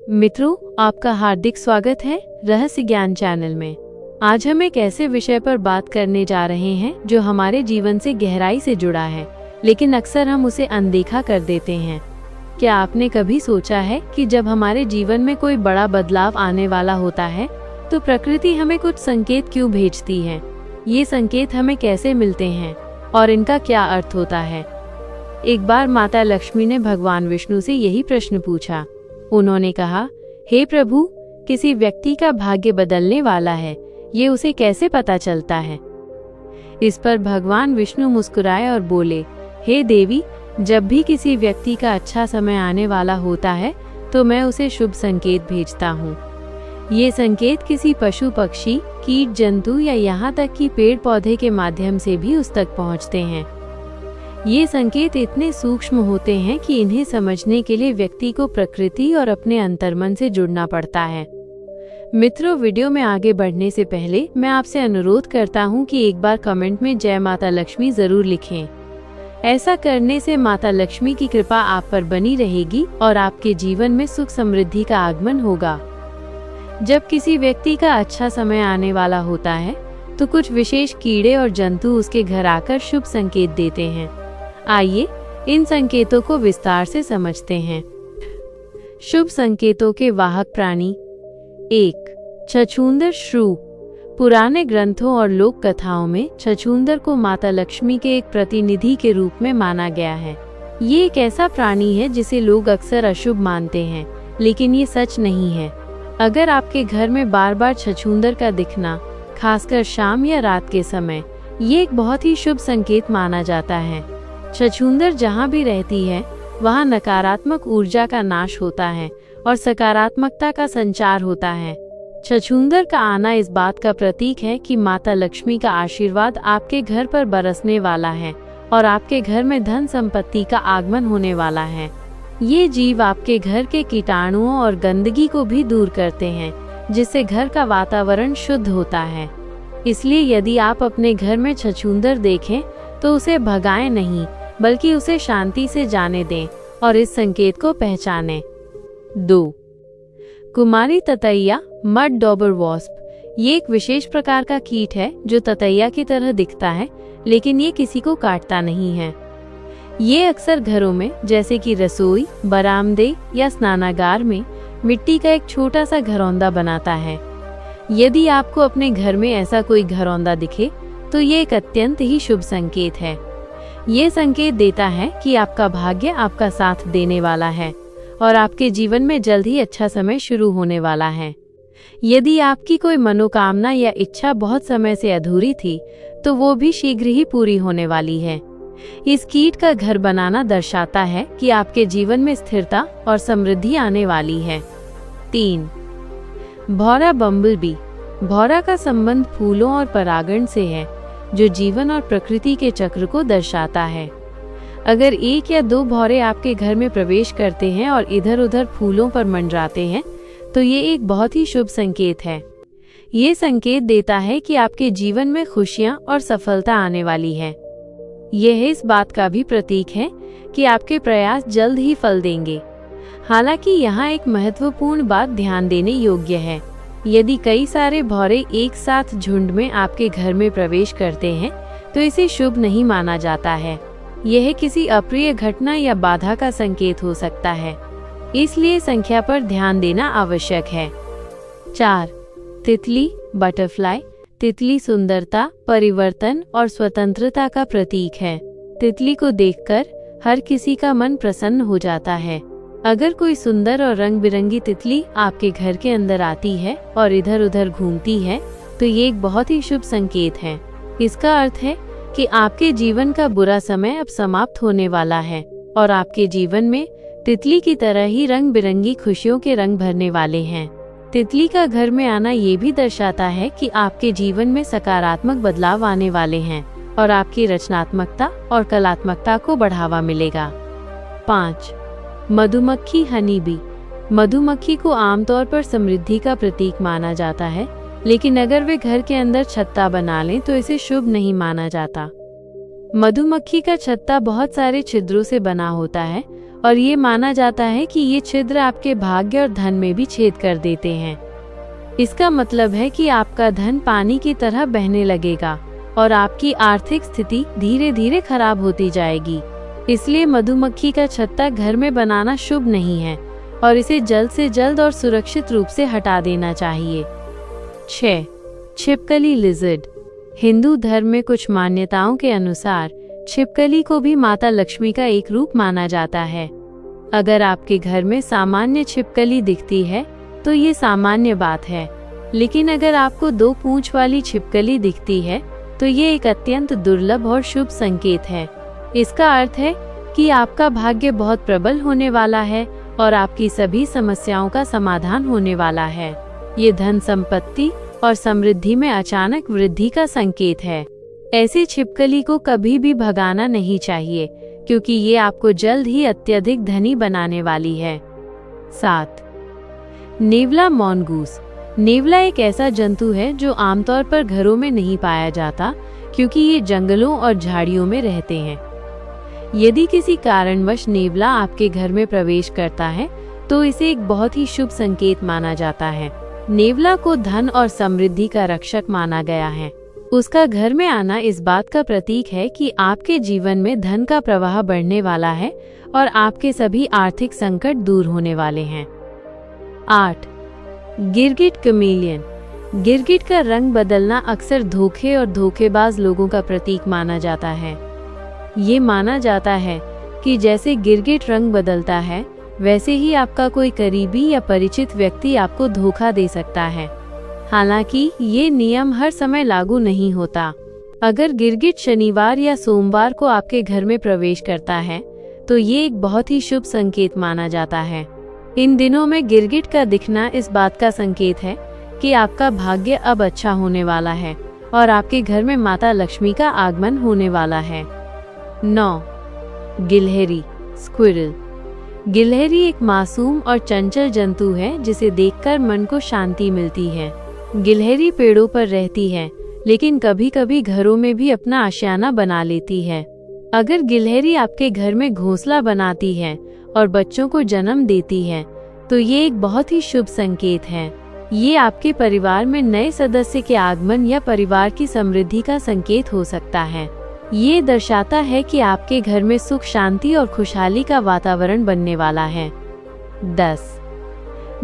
मित्रों, आपका हार्दिक स्वागत है रहस्य ज्ञान चैनल में। आज हम एक ऐसे विषय पर बात करने जा रहे हैं जो हमारे जीवन से गहराई से जुड़ा है, लेकिन अक्सर हम उसे अनदेखा कर देते हैं। क्या आपने कभी सोचा है कि जब हमारे जीवन में कोई बड़ा बदलाव आने वाला होता है तो प्रकृति हमें कुछ संकेत क्यों भेजती है? ये संकेत हमें कैसे मिलते हैं और इनका क्या अर्थ होता है? एक बार माता लक्ष्मी ने भगवान विष्णु से यही प्रश्न पूछा। उन्होंने कहा, हे प्रभु, किसी व्यक्ति का भाग्य बदलने वाला है, ये उसे कैसे पता चलता है? इस पर भगवान विष्णु मुस्कुराए और बोले, हे देवी, जब भी किसी व्यक्ति का अच्छा समय आने वाला होता है तो मैं उसे शुभ संकेत भेजता हूँ। ये संकेत किसी पशु पक्षी, कीट जंतु या यहाँ तक कि पेड़ पौधे के माध्यम से भी उस तक पहुँचते हैं। ये संकेत इतने सूक्ष्म होते हैं कि इन्हें समझने के लिए व्यक्ति को प्रकृति और अपने अंतर्मन से जुड़ना पड़ता है। मित्रों, वीडियो में आगे बढ़ने से पहले मैं आपसे अनुरोध करता हूं कि एक बार कमेंट में जय माता लक्ष्मी जरूर लिखें। ऐसा करने से माता लक्ष्मी की कृपा आप पर बनी रहेगी और आपके जीवन में सुख समृद्धि का आगमन होगा। जब किसी व्यक्ति का अच्छा समय आने वाला होता है तो कुछ विशेष कीड़े और जंतु उसके घर आकर शुभ संकेत देते हैं। आइए इन संकेतों को विस्तार से समझते हैं। शुभ संकेतों के वाहक प्राणी। 1. छछूंदर श्रू। पुराने ग्रंथों और लोक कथाओं में छछूंदर को माता लक्ष्मी के एक प्रतिनिधि के रूप में माना गया है। ये एक ऐसा प्राणी है जिसे लोग अक्सर अशुभ मानते हैं, लेकिन ये सच नहीं है। अगर आपके घर में बार बार छछूंदर का दिखना, खासकर शाम या रात के समय, ये एक बहुत ही शुभ संकेत माना जाता है। छछूंदर जहाँ भी रहती है वहाँ नकारात्मक ऊर्जा का नाश होता है और सकारात्मकता का संचार होता है। छछूंदर का आना इस बात का प्रतीक है कि माता लक्ष्मी का आशीर्वाद आपके घर पर बरसने वाला है और आपके घर में धन संपत्ति का आगमन होने वाला है। ये जीव आपके घर के कीटाणुओं और गंदगी को भी दूर करते हैं, जिससे घर का वातावरण शुद्ध होता है। इसलिए यदि आप अपने घर में छछूंदर देखें तो उसे भगाएं नहीं, बल्कि उसे शांति से जाने दें और इस संकेत को पहचानें। 2. कुमारी ततैया मड डॉबर वॉस्प। ये एक विशेष प्रकार का कीट है जो ततैया की तरह दिखता है, लेकिन ये किसी को काटता नहीं है। ये अक्सर घरों में, जैसे कि रसोई, बरामदे या स्नानागार में मिट्टी का एक छोटा सा घरौंदा बनाता है। यदि आपको अपने घर में ऐसा कोई घरौंदा दिखे तो ये एक अत्यंत ही शुभ संकेत है। ये संकेत देता है कि आपका भाग्य आपका साथ देने वाला है और आपके जीवन में जल्द ही अच्छा समय शुरू होने वाला है। यदि आपकी कोई मनोकामना या इच्छा बहुत समय से अधूरी थी तो वो भी शीघ्र ही पूरी होने वाली है। इस कीट का घर बनाना दर्शाता है कि आपके जीवन में स्थिरता और समृद्धि आने वाली है। 3. भौरा बम्बलबी। भौरा का संबंध फूलों और परागण से है, जो जीवन और प्रकृति के चक्र को दर्शाता है। अगर 1 या 2 भौरे आपके घर में प्रवेश करते हैं और इधर उधर फूलों पर मंडराते हैं तो ये एक बहुत ही शुभ संकेत है। ये संकेत देता है कि आपके जीवन में खुशियां और सफलता आने वाली है। यह इस बात का भी प्रतीक है कि आपके प्रयास जल्द ही फल देंगे। हालांकि यहाँ एक महत्वपूर्ण बात ध्यान देने योग्य है। यदि कई सारे भौरे एक साथ झुंड में आपके घर में प्रवेश करते हैं तो इसे शुभ नहीं माना जाता है। यह किसी अप्रिय घटना या बाधा का संकेत हो सकता है, इसलिए संख्या पर ध्यान देना आवश्यक है। 4. तितली बटरफ्लाई। तितली सुंदरता, परिवर्तन और स्वतंत्रता का प्रतीक है। तितली को देखकर हर किसी का मन प्रसन्न हो जाता है। अगर कोई सुंदर और रंग बिरंगी तितली आपके घर के अंदर आती है और इधर उधर घूमती है तो ये एक बहुत ही शुभ संकेत है। इसका अर्थ है कि आपके जीवन का बुरा समय अब समाप्त होने वाला है और आपके जीवन में तितली की तरह ही रंग बिरंगी खुशियों के रंग भरने वाले हैं। तितली का घर में आना ये भी दर्शाता है कि आपके जीवन में सकारात्मक बदलाव आने वाले हैं और आपकी रचनात्मकता और कलात्मकता को बढ़ावा मिलेगा। 5. मधुमक्खी हनी बी। मधुमक्खी को आमतौर पर समृद्धि का प्रतीक माना जाता है, लेकिन अगर वे घर के अंदर छत्ता बना लें तो इसे शुभ नहीं माना जाता। मधुमक्खी का छत्ता बहुत सारे छिद्रों से बना होता है और ये माना जाता है कि ये छिद्र आपके भाग्य और धन में भी छेद कर देते हैं। इसका मतलब है कि आपका धन पानी की तरह बहने लगेगा और आपकी आर्थिक स्थिति धीरे धीरे खराब होती जाएगी। इसलिए मधुमक्खी का छत्ता घर में बनाना शुभ नहीं है और इसे जल्द से जल्द और सुरक्षित रूप से हटा देना चाहिए। 6. छिपकली लिजर्ड। हिंदू धर्म में कुछ मान्यताओं के अनुसार छिपकली को भी माता लक्ष्मी का एक रूप माना जाता है। अगर आपके घर में सामान्य छिपकली दिखती है तो ये सामान्य बात है, लेकिन अगर आपको 2 पूंछ वाली छिपकली दिखती है तो ये एक अत्यंत दुर्लभ और शुभ संकेत है। इसका अर्थ है कि आपका भाग्य बहुत प्रबल होने वाला है और आपकी सभी समस्याओं का समाधान होने वाला है। ये धन संपत्ति और समृद्धि में अचानक वृद्धि का संकेत है। ऐसी छिपकली को कभी भी भगाना नहीं चाहिए, क्योंकि ये आपको जल्द ही अत्यधिक धनी बनाने वाली है। 7. नेवला मॉनगूस। नेवला एक ऐसा जंतु है जो आमतौर पर घरों में नहीं पाया जाता, क्योंकि ये जंगलों और झाड़ियों में रहते हैं। यदि किसी कारणवश नेवला आपके घर में प्रवेश करता है तो इसे एक बहुत ही शुभ संकेत माना जाता है। नेवला को धन और समृद्धि का रक्षक माना गया है। उसका घर में आना इस बात का प्रतीक है कि आपके जीवन में धन का प्रवाह बढ़ने वाला है और आपके सभी आर्थिक संकट दूर होने वाले हैं। 8. गिरगिट कमेलियन। गिरगिट का रंग बदलना अक्सर धोखे और धोखेबाज लोगों का प्रतीक माना जाता है। ये माना जाता है कि जैसे गिरगिट रंग बदलता है, वैसे ही आपका कोई करीबी या परिचित व्यक्ति आपको धोखा दे सकता है। हालांकि ये नियम हर समय लागू नहीं होता। अगर गिरगिट शनिवार या सोमवार को आपके घर में प्रवेश करता है तो ये एक बहुत ही शुभ संकेत माना जाता है। इन दिनों में गिरगिट का दिखना इस बात का संकेत है कि आपका भाग्य अब अच्छा होने वाला है और आपके घर में माता लक्ष्मी का आगमन होने वाला है। 9. गिलहरी स्क्विरल। गिलहरी एक मासूम और चंचल जंतु है जिसे देखकर मन को शांति मिलती है। गिलहरी पेड़ों पर रहती है, लेकिन कभी कभी घरों में भी अपना आशियाना बना लेती है। अगर गिलहरी आपके घर में घोंसला बनाती है और बच्चों को जन्म देती है तो ये एक बहुत ही शुभ संकेत है। ये आपके परिवार में नए सदस्य के आगमन या परिवार की समृद्धि का संकेत हो सकता है। ये दर्शाता है कि आपके घर में सुख, शांति और खुशहाली का वातावरण बनने वाला है। 10.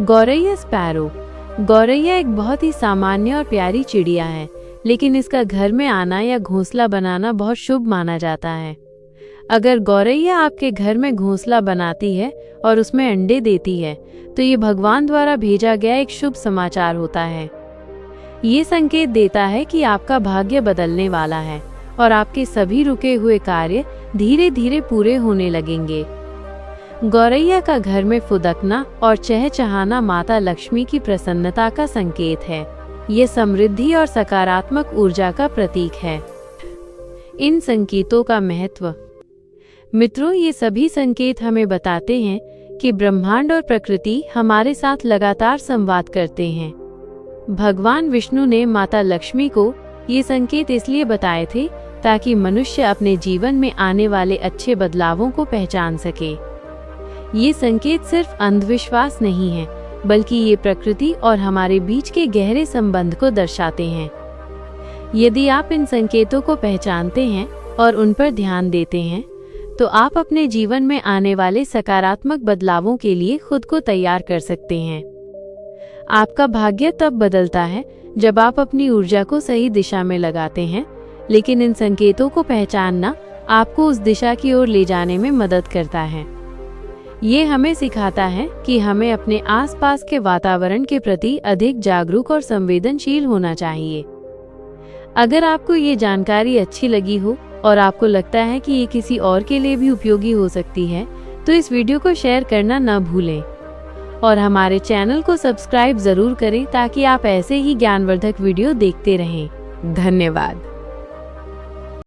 गौरैया स्पैरो। गौरैया एक बहुत ही सामान्य और प्यारी चिड़िया है, लेकिन इसका घर में आना या घोंसला बनाना बहुत शुभ माना जाता है। अगर गौरैया आपके घर में घोंसला बनाती है और उसमें अंडे देती है तो ये भगवान द्वारा भेजा गया एक शुभ समाचार होता है। ये संकेत देता है कि आपका भाग्य बदलने वाला है और आपके सभी रुके हुए कार्य धीरे धीरे पूरे होने लगेंगे। गौरैया का घर में फुदकना और चहचहाना माता लक्ष्मी की प्रसन्नता का संकेत है। ये समृद्धि और सकारात्मक ऊर्जा का प्रतीक है। इन संकेतों का महत्व। मित्रों, ये सभी संकेत हमें बताते हैं कि ब्रह्मांड और प्रकृति हमारे साथ लगातार संवाद करते हैं। भगवान विष्णु ने माता लक्ष्मी को ये संकेत इसलिए बताए थे ताकि मनुष्य अपने जीवन में आने वाले अच्छे बदलावों को पहचान सके। ये संकेत सिर्फ अंधविश्वास नहीं है, बल्कि ये प्रकृति और हमारे बीच के गहरे संबंध को दर्शाते हैं। यदि आप इन संकेतों को पहचानते हैं और उन पर ध्यान देते हैं, तो आप अपने जीवन में आने वाले सकारात्मक बदलावों के लिए खुद को तैयार कर सकते हैं। आपका भाग्य तब बदलता है जब आप अपनी ऊर्जा को सही दिशा में लगाते हैं, लेकिन इन संकेतों को पहचानना आपको उस दिशा की ओर ले जाने में मदद करता है। ये हमें सिखाता है कि हमें अपने आसपास के वातावरण के प्रति अधिक जागरूक और संवेदनशील होना चाहिए। अगर आपको ये जानकारी अच्छी लगी हो और आपको लगता है कि ये किसी और के लिए भी उपयोगी हो सकती है, तो इस वीडियो को शेयर करना न भूलें और हमारे चैनल को सब्सक्राइब जरूर करें ताकि आप ऐसे ही ज्ञानवर्धक वीडियो देखते रहें। धन्यवाद।